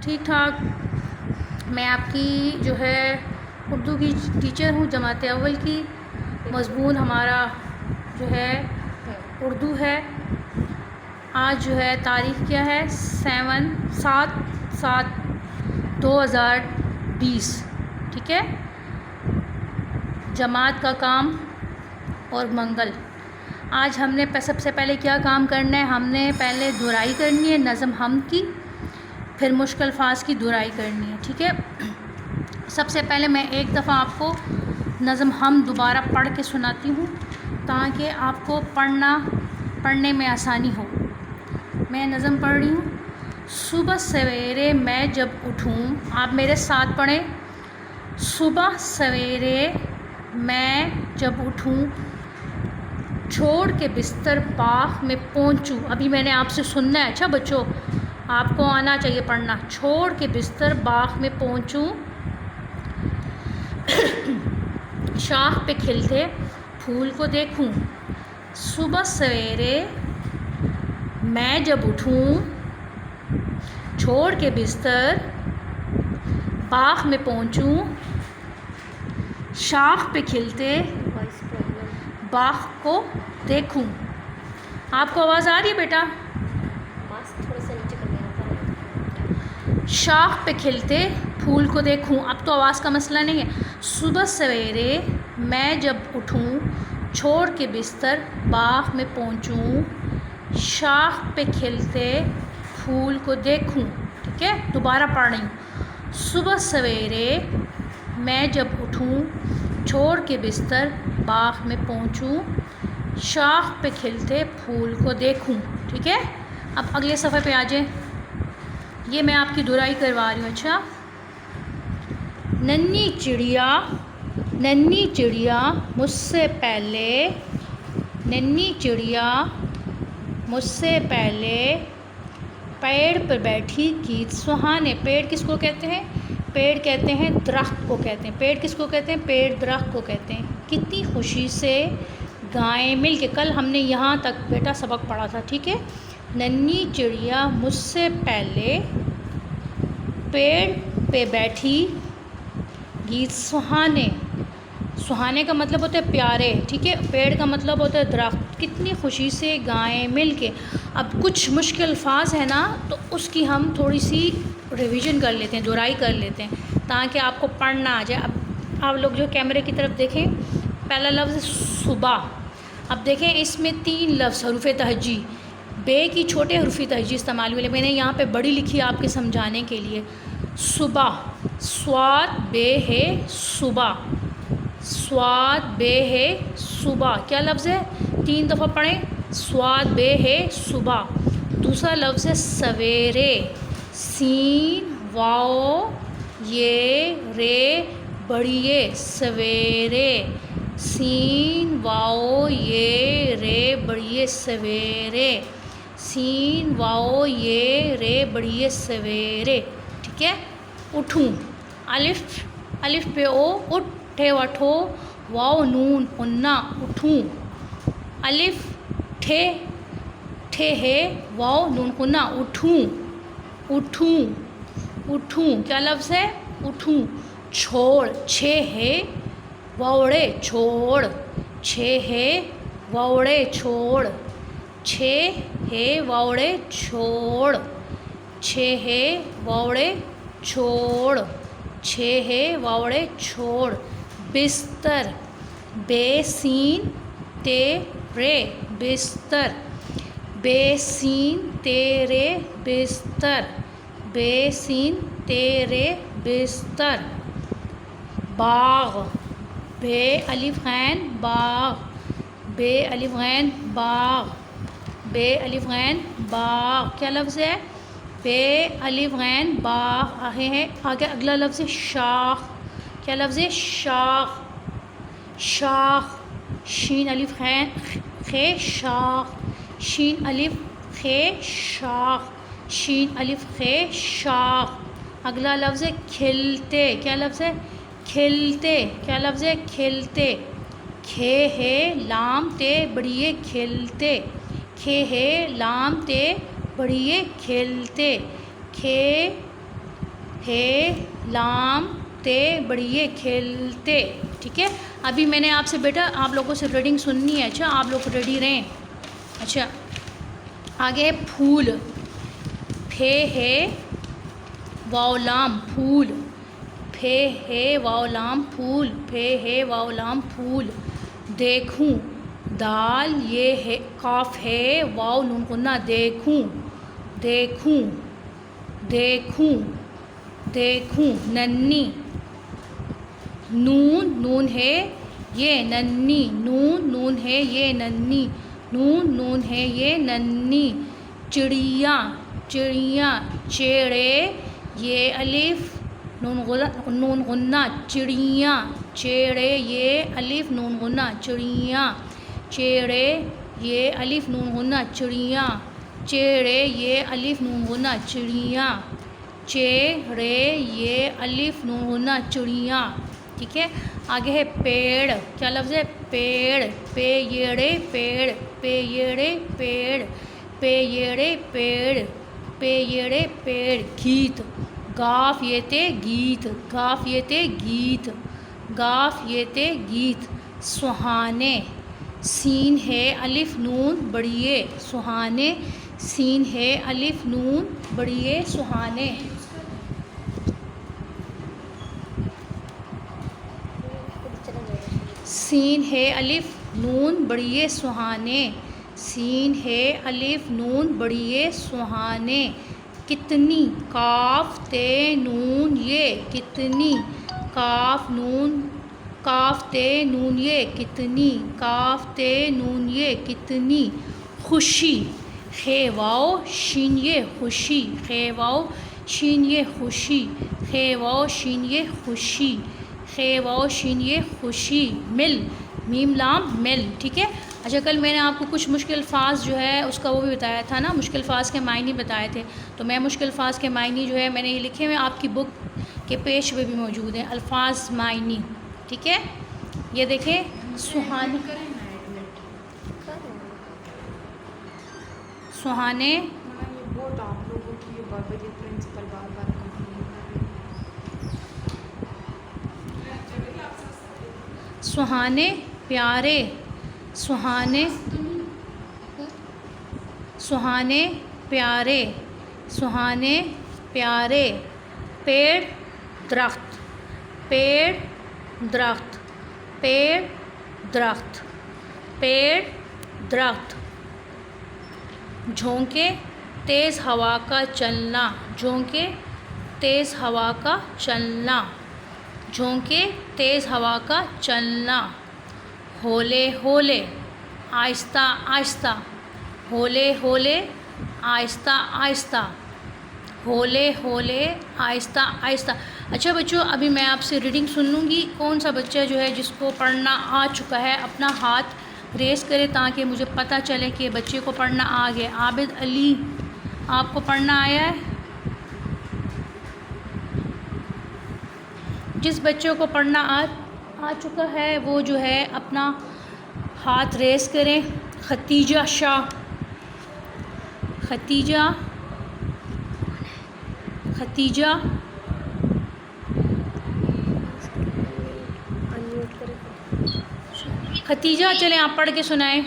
ठीक ठाक। मैं आपकी जो है उर्दू की टीचर हूँ, जमात अव्वल की। मज़मून हमारा जो है उर्दू है। आज जो है तारीख़ क्या है? 7/7/2020। ठीक है। जमात का काम और मंगल। आज हमने सबसे पहले क्या काम करना है? हमने पहले दुराई करनी है नज़म हम की, फिर मुश्किल अल्फाज की दुराई करनी है। ठीक है। सबसे पहले मैं एक दफ़ा आपको नज़म हम दोबारा पढ़ के सुनाती हूँ ताकि आपको पढ़ने में आसानी हो। मैं नज़म पढ़ रही हूँ। सुबह सवेरे मैं जब उठूँ, आप मेरे साथ पढ़ें। सुबह सवेरे मैं जब उठूँ, छोड़ के बिस्तर बाग में पहुँचूँ। अभी मैंने आपसे सुनना है। अच्छा बच्चों, आपको आना चाहिए पढ़ना। छोड़ के बिस्तर बाग में पहुँचूँ, शाख पे खिलते फूल को देखूँ। सुबह सवेरे मैं जब उठूँ, छोड़ के बिस्तर बाग में पहुँचूँ, शाख पे खिलते बाग को देखूँ। आपको आवाज़ आ रही है बेटा? शाख पे खिलते फूल को देखूं। अब तो आवाज़ का मसला नहीं है। सुबह सवेरे मैं जब उठूं, छोड़ के बिस्तर बाग में पहुंचूं, शाख पे खिलते फूल को देखूं। ठीक है, दोबारा पढ़ रही हूँ। सुबह सवेरे मैं जब उठूं, छोड़ के बिस्तर बाग में पहुंचूं, शाख पे खिलते फूल को देखूं। ठीक है। अब अगले सफ़े पे आ जाए। ये मैं आपकी दुराई करवा रही हूँ। अच्छा, नन्ही चिड़िया मुझसे पहले, नन्ही चिड़िया मुझसे पहले पेड़ पर बैठी गीत सुहाने। पेड़ किसको कहते हैं? पेड़ कहते हैं दरख्त को कहते हैं। पेड़ किसको कहते हैं? पेड़ दरख्त को कहते हैं। कितनी खुशी से गाएं मिल के। कल हमने यहाँ तक बेटा सबक पढ़ा था। ठीक है। नन्ही चिड़िया मुझसे पहले पेड़ पे बैठी गीत सुहाने। सुहाने का मतलब होता है प्यारे। ठीक है। पेड़ का मतलब होता है दरख्त। कितनी खुशी से गाएं मिल के। अब कुछ मुश्किल अल्फाज है ना, तो उसकी हम थोड़ी सी रिवीजन कर लेते हैं, दुराई कर लेते हैं ताकि आपको पढ़ना आ जाए। अब आप लोग जो कैमरे की तरफ देखें, पहला लफ्ज़ सुबह। अब देखें, इसमें 3 लफ्ज़ हरूफ तहजी, बे की छोटे हरूफ तहजी इस्तेमाल हुए। मैंने यहाँ पे बड़ी लिखी है आपके समझाने के लिए। सुबह, स्वाद बे है सुबह, स्वाद बे है सुबह। क्या लफ्ज़ है? 3 दफ़ा पढ़ें। स्वाद बे है सुबह। दूसरा लफ्ज़ है सवेरे, सीन वाओ ये रे बड़िए सवेरे, सीन वाओ ये रे बड़िए सवेरे, सीन वाओ ये रे बड़िए सवेरे। ठीक है। उठूँ, अलिफ पे ओ, उठे वठो, वाओ नून उन्ना, उठूँ। अलिफ ठे है, वाओ नून कुन्ना, उठूँ। क्या लफ्ज़ है? उठूँ। छोड़, छे है वावड़े छोड़, छे है वावड़े छोड़, छे है वावड़े छोड़, छे है वावड़े छोड़, छे है वावड़े छोड़। बिस्तर, बेसीन तेरे बिस्तर, बेसीन तेरे बिस्तर, बेसीन तेरे बिस्तर। बाग, बे अलिफ गैन बाग, बे अलिफ गैन बाग, बे अलिफ गैन बाग। क्या लफ्ज़ है? बे अलिफ गैन बाग। आगे है, आगे अगला लफ्ज़ है शाख। क्या लफ्ज़ है? शाख, शाख, शीन अलिफ खे शाख, शीन अलिफ खे शाख, शीन अलिफ खे शाख। अगला लफ्ज़ है खिलते। क्या लफ्ज़ है? खिलते। क्या लफ्ज़ है? खिलते। खे है लाम ते बड़िए खिलते, खे है लाम ते बड़िए खिलते, खे हे लाम ते बढ़िए खेलते। ठीक है, अभी मैंने आपसे बेटा आप लोगों से रीडिंग सुननी है। अच्छा, आप लोग रेडी रहें। अच्छा, आगे है फूल। फे है वाओलाम फूल। फे है वाओलाम फूल। फे है वाओलाम फूल। देखूं दाल ये है काफ है वाओ नून गुन्ना देखूं। देखूं देखूं देखूं। नन्नी नून नून है ये नन्नी। नून नून है ये नन्नी। नून नून है ये नन्नी। चिड़िया चिड़िया चेड़े ये अलिफ नून गुन्ना चिड़िया। चेड़े ये अलिफ नून गुन्ना चिड़िया। चेड़े ये अलिफ नून गुन्ना चिड़िया। चेड़े ये अलिफ नून गुन्ना चिड़िया। चेड़े ये अलिफ नून गुन्ना चिड़िया। ठीक है, आगे है पेड़। क्या लफ्ज़ है? पेड़। पे येड़े पेड़। पे येड़े पेड़। पे येड़े पेड़। पे येड़े पेड़। गीत गाफ ये ते गीत। गाफ ये ते गीत। गाफ ये ते गीत। सुहाने सीन है अलिफ नून बढ़िए सुहाने। सीन है अलिफ नून बढ़िए सुहाने। सीन है अलिफ नून बढ़िए सुहाने। सीन है अलिफ नून बढ़िए सुहाने। कितनी काफ ते नून ये कितनी। काफ नून काफ ते नून ये कितनी। काफ ते नून ये कितनी। खुशी खे वाओ शीन ये खुशी। खे वाओ शीन ये खुशी। खे वाओ शीन ये खुशी। खे वाओ शीन ये खुशी। मिल मीम लाम मिल। ठीक है, अच्छा कल मैंने आपको कुछ मुश्किल अल्फाज जो है उसका वो भी बताया था ना, मुश्किल अल्फाज के मायने बताए थे। तो मैं मुश्किल अल्फाज के मायने जो है मैंने ये लिखे हुए आपकी बुक के पेज पे भी मौजूद हैं, अल्फाज मायने। ठीक है, ये देखें सुहाने सुहाने सुहाने प्यारे। सुहाने सुहाने प्यारे। सुहाने प्यारे। पेड़ दरख्त। पेड़ दरख्त। पेड़ दरख्त। पेड़ दरख्त। झोंके तेज़ हवा का चलना। झोंके तेज़ हवा का चलना। झोंके तेज़ हवा का चलना। होले होले आहिस्ता आहिस्ता। होले होले आहिस्ता आहिस्ता। होले होले आहिस्ता आहिस्ता। अच्छा बच्चों, अभी मैं आपसे रीडिंग सुन लूँगी। कौन सा बच्चा जो है जिसको पढ़ना आ चुका है अपना हाथ रेस करे ताकि मुझे पता चले कि बच्चे को पढ़ना आ गया। आबिद अली, आपको पढ़ना आया है? जिस बच्चों को पढ़ना आ चुका है वो जो है अपना हाथ रेस करें। खतीजा शाह। खतीजा खतीजा खतीजा चलें आप पढ़ के सुनाएं।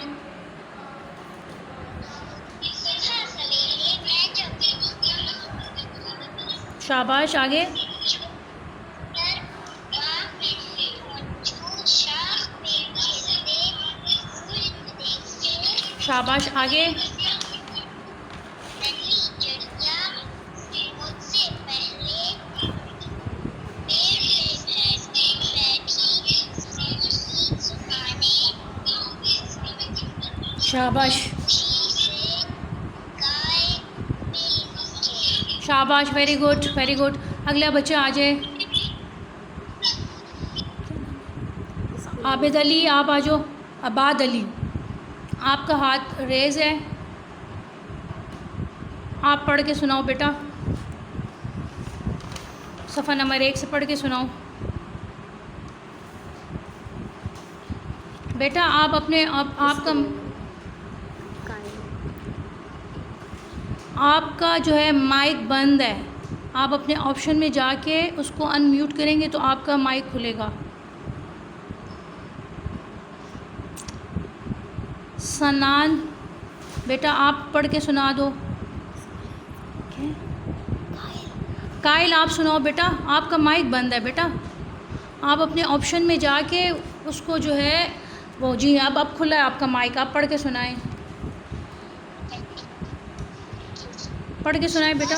शाबाश, आगे। शाबाश, आगे। शाबाश शाबाश, वेरी गुड वेरी गुड। अगला बच्चा आ जाए। आबिद अली, आप आ जाओ। अबाद अली, आपका हाथ रेज़ है, आप पढ़ के सुनाओ बेटा। सफ़ा नंबर 1 से पढ़ के सुनाओ बेटा। आप अपने आपका जो है माइक बंद है। आप अपने ऑप्शन में जाके उसको अनम्यूट करेंगे तो आपका माइक खुलेगा। सनान बेटा आप पढ़ के सुना दो। कायल आप सुनाओ बेटा, आपका माइक बंद है बेटा। आप अपने ऑप्शन में जाके उसको जो है वो, जी अब खुला है आपका माइक, आप पढ़ के सुनाएं। पढ़ के सुनाएं बेटा।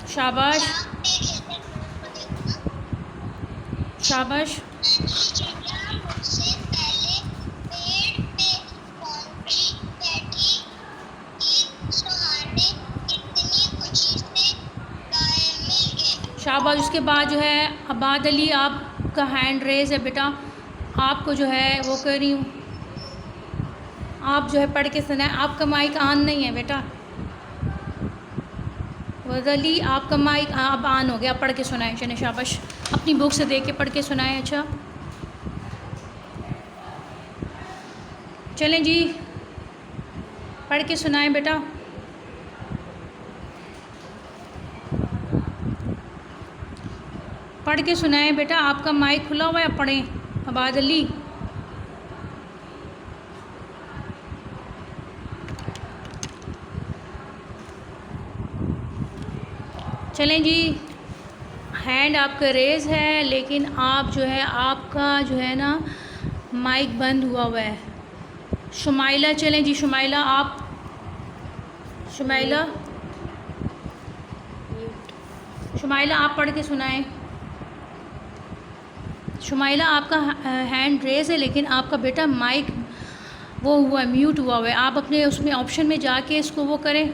शाबाश शाबाश। शाबाश। उसके बाद जो है अबाद अली आपका हैंड रेज है बेटा, आपको जो है वो कर रही हूँ, आप जो है पढ़ के सुनाएं। आपका माइक ऑन नहीं है बेटा। वज़ली आपका माइक अब ऑन हो गया, पढ़ के सुनाएं। चले शाबाश, अपनी बुक से देख के पढ़ के सुनाएं। अच्छा चलें जी, पढ़ के सुनाएं बेटा। पढ़ के सुनाएं बेटा, आपका माइक खुला हुआ है, पढ़ें अबाद अली। चलें जी, हैंड आपका रेज़ है लेकिन आप जो है आपका जो है ना माइक बंद हुआ हुआ है। शुमाइला, चलें जी शुमाइला आप, शुमाइला आप पढ़ के सुनाएं। शुमाइला आपका हैंड रेज़ है लेकिन आपका बेटा माइक वो हुआ है, म्यूट हुआ हुआ है। आप अपने उसमें ऑप्शन में जाके इसको वो करें,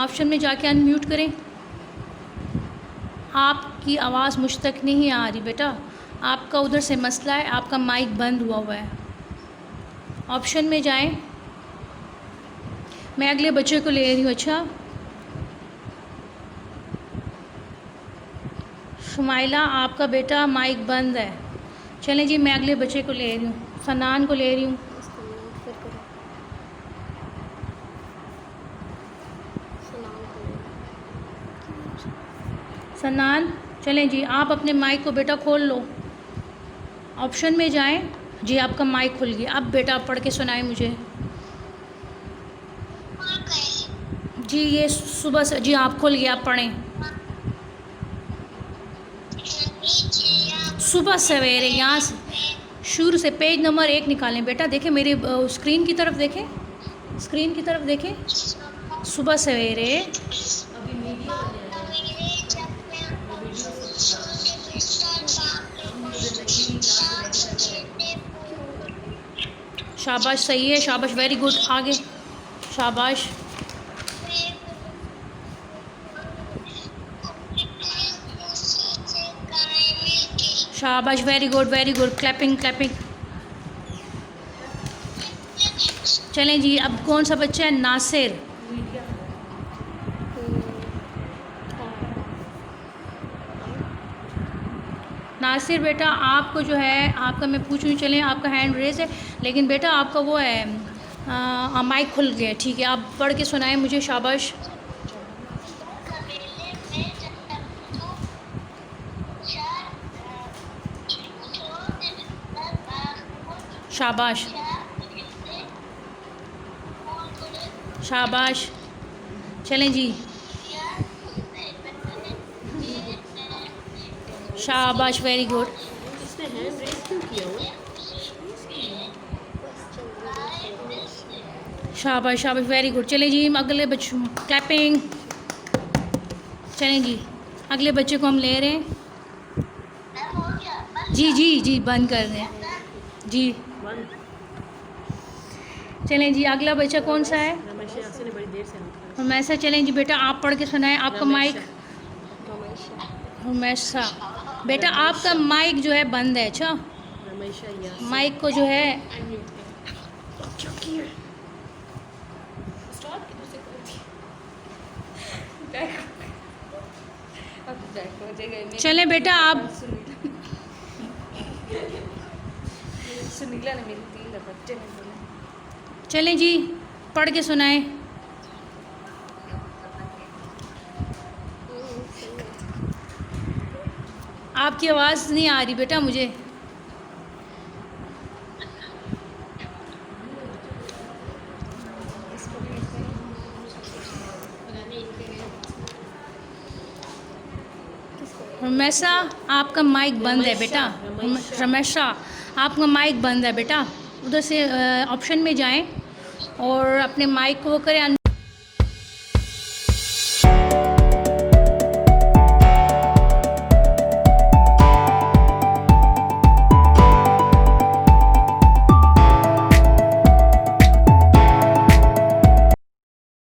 ऑप्शन में जाके अनम्यूट करें। आपकी आवाज़ मुझ तक नहीं आ रही बेटा, आपका उधर से मसला है, आपका माइक बंद हुआ हुआ है। ऑप्शन में जाएं, मैं अगले बच्चे को ले रही हूँ। अच्छा शुमाइला आपका बेटा माइक बंद है। चलें जी, मैं अगले बच्चे को ले रही हूँ, सनान को ले रही हूँ। सनान, चलें जी आप अपने माइक को बेटा खोल लो, ऑप्शन में जाएं। जी आपका माइक खुल गया, अब बेटा आप पढ़ के सुनाएं मुझे। जी ये सुबह से, जी आप खुल गया, आप पढ़ें। सुबह सवेरे, यहाँ से शुरू से पेज नंबर 1 निकालें बेटा। देखें मेरे स्क्रीन की तरफ देखें, स्क्रीन की तरफ देखें। सुबह सवेरे, शाबाश सही है, शाबाश वेरी गुड, आगे शाबाश। शाबाश वेरी गुड, क्लैपिंग क्लैपिंग। चलें जी, अब कौन सा बच्चा है? नासिर। नासिर बेटा आपको जो है आपका मैं पूछूँ, चलें आपका हैंड रेज है लेकिन बेटा आपका वो है माइक खुल गया, ठीक है आप पढ़ के सुनाएं मुझे। शाबाश शाबाश शाबाश। चलें जी, शाबाश वेरी गुड। शाबाश शाबाश वेरी गुड। चलें जी अगले बच्चों, क्लैपिंग। चलें जी अगले बच्चे को हम ले रहे हैं। जी जी जी बंद कर रहे हैं जी। चलें जी अगला बच्चा कौन सा है? हमेशा। चलें जी बेटा आप पढ़ के सुनाएं, आपका माइक। हमेशा बेटा आपका माइक जो है बंद है। अच्छा माइक को जो है चलें बेटा आप सुनीला ने मेरी 3 बच्चे ने बोले। चलें जी, पढ़ के सुनाएं। आपकी आवाज़ नहीं आ रही बेटा मुझे। रमेशा, आपका माइक बंद है बेटा। रमेशा, आपका माइक बंद है बेटा। उधर से ऑप्शन में जाएं और अपने माइक को करें